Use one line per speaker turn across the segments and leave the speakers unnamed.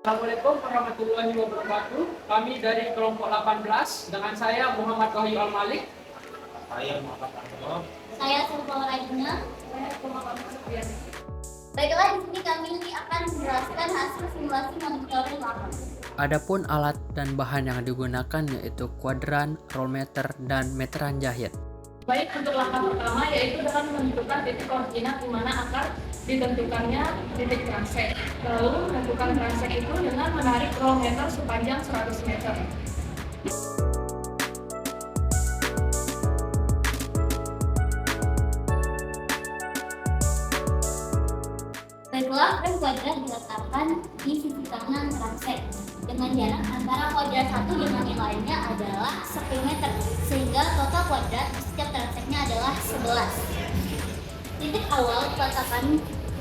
Assalamualaikum warahmatullahi wabarakatuh. Kami dari kelompok 18 dengan saya Muhammad Wahyu Al-Malik.
Saya Muhammad Anwar.
Saya Sulfa Raina. Baiklah, di sini kami akan menjelaskan hasil simulasi monitoring lapangan.
Adapun alat dan bahan yang digunakan yaitu kuadran, rollmeter, dan meteran jahit.
Baik, untuk langkah pertama yaitu dengan menentukan titik koordinat di mana akan ditentukannya titik transek. Lalu menentukan transek itu dengan menarik rollmeter sepanjang 100 meter.
Baiklah, frame kuadrat diletakkan di sisi kanan transek dengan jarak antara kuadrat satu dengan yang lainnya adalah 10 meter, sehingga total kuadrat di setiap transeknya adalah 11.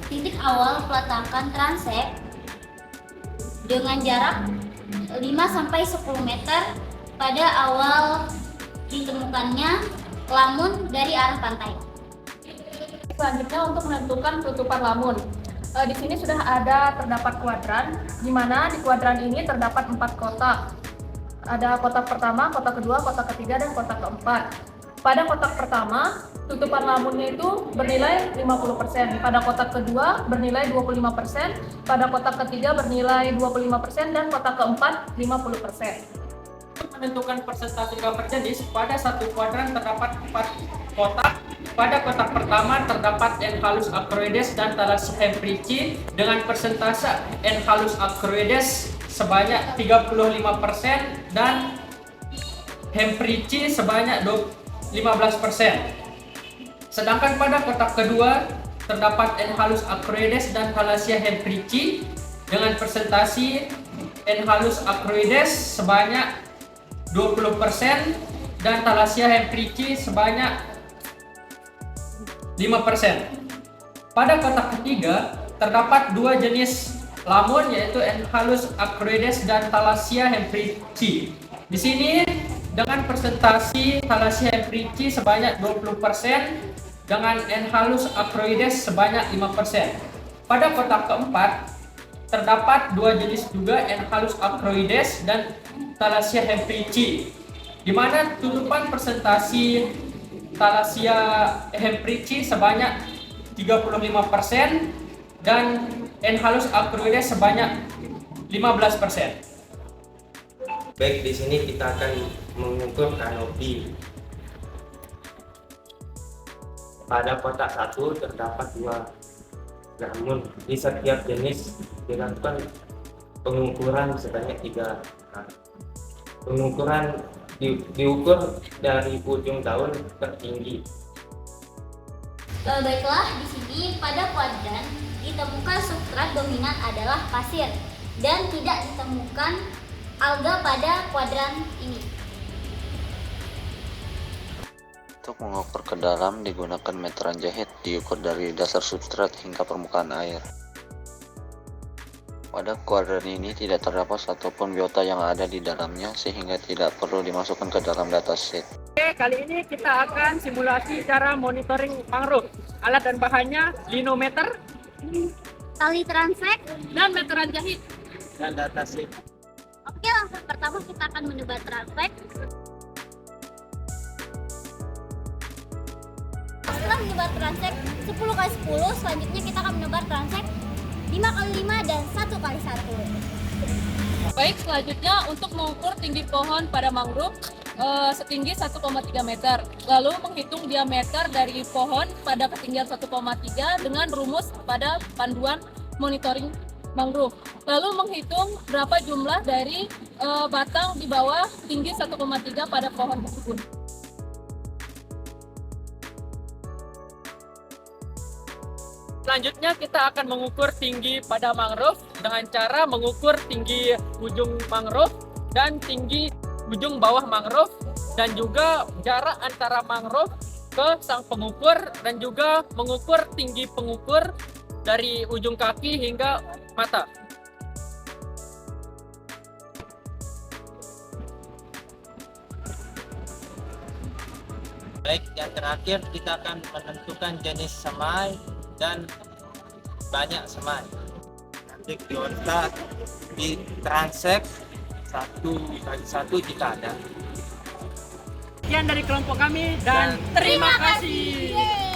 Titik awal peletakan transek dengan jarak 5-10 meter pada awal ditemukannya lamun dari arah pantai.
Selanjutnya untuk menentukan tutupan lamun. Di sini sudah ada terdapat kuadran, di mana di kuadran ini terdapat 4 kotak. Ada kotak pertama, kotak kedua, kotak ketiga, dan kotak keempat. Pada kotak pertama, tutupan lamunnya itu bernilai 50%. Pada kotak kedua bernilai 25%, pada kotak ketiga bernilai 25%, dan kotak keempat 50%.
Untuk menentukan persentase gambar jenis, pada satu kuadran terdapat 4 kotak. Pada kotak pertama terdapat N halus acroides dan thalassiya hemprici dengan persentase N halus acroides sebanyak 35% dan hemprici sebanyak 15%. Sedangkan pada kotak kedua terdapat N halus acroides dan thalassiya hemprici dengan persentase N halus acroides sebanyak 20% dan thalassiya hemprici sebanyak 5%. Pada kotak ketiga terdapat dua jenis lamun yaitu N halus acroides dan thalassiya hemprici. Di sini dengan persentase thalassiya hemprici sebanyak 20% dengan N halus acroides sebanyak 5%. Pada kotak keempat terdapat dua jenis juga N halus acroides dan thalassiya hemprici, di mana tutupan persentase thalassiya hemprici sebanyak 35% dan N halus acroides sebanyak 15%.
Baik, di sini kita akan mengukur kanopi. Pada kotak satu terdapat dua lamun. Di setiap jenis dilakukan pengukuran sebanyak 3 kali. Pengukuran diukur dari ujung daun tertinggi.
Baiklah, di sini pada kuadran ditemukan substrat dominan adalah pasir dan tidak ditemukan alga pada kuadran ini.
Untuk mengukur ke dalam digunakan meteran jahit, diukur dari dasar substrat hingga permukaan air. Pada kuadran ini tidak terdapat satupun biota yang ada di dalamnya sehingga tidak perlu dimasukkan ke dalam datasheet.
Oke, kali ini kita akan simulasi cara monitoring mangrove. Alat dan bahannya linometer,
Tali transek.
Dan meteran jahit.
Dan datasheet.
Oke, langkah pertama kita akan menebar transek. Setelah menebar transek 10x10, selanjutnya kita akan menebar transek 5x5 dan 1x1.
Baik, selanjutnya untuk mengukur tinggi pohon pada mangrove setinggi 1,3 meter. Lalu menghitung diameter dari pohon pada ketinggian 1,3 dengan rumus pada panduan monitoring mangrove. Lalu menghitung berapa jumlah dari batang di bawah tinggi 1,3 pada pohon tersebut.
Selanjutnya kita akan mengukur tinggi pada mangrove dengan cara mengukur tinggi ujung mangrove dan tinggi ujung bawah mangrove dan juga jarak antara mangrove ke sang pengukur dan juga mengukur tinggi pengukur dari ujung kaki hingga mata.
Baik, yang terakhir kita akan menentukan jenis semai dan banyak semai. cek di ORTA, di Transek 1x1 jika ada.
Sekian dari kelompok kami dan terima kasih.